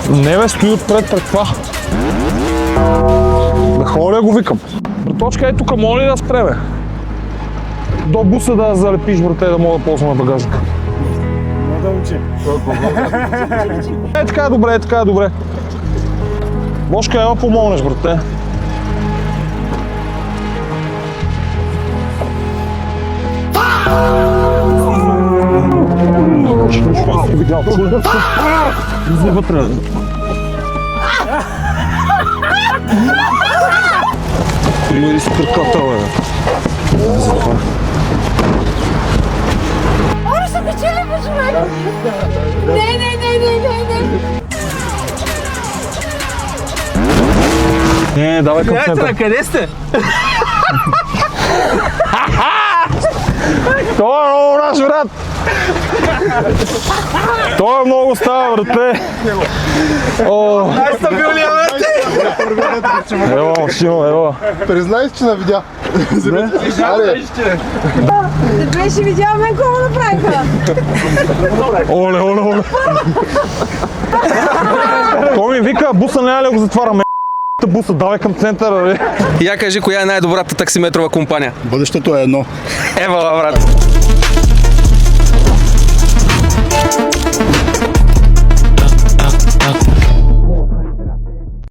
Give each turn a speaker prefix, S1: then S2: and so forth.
S1: Не бе, стои отпред пред това. Да ходя го викам. Браточка, ето тук, моля ли да спре, бе? До буса да залепиш, брате, да мога да ползваме багажника.
S2: Мога да учи.
S1: Така е добре, така е добре. Бошка, ела помогнеш, брате. Влизай вътре. Примери си краката, бе.
S3: Оре се печели, бе, човек! Не!
S1: Не, давай към центъра.
S2: Къде сте?
S1: Това е много наш, брат! Това е много става, брате!
S2: Най-стабилният, брат!
S1: Ева, машино, ева.
S4: Признай си, че не видя.
S3: Да беше видял мен какво направиха!
S1: Оле, оле, оле! Той ми вика, буса няма ли го затвараме? Буса, давай към центъра, бе!
S5: Я кажи, коя е най-добрата таксиметрова компания?
S4: Бъдещето е едно.
S5: Ева, брат!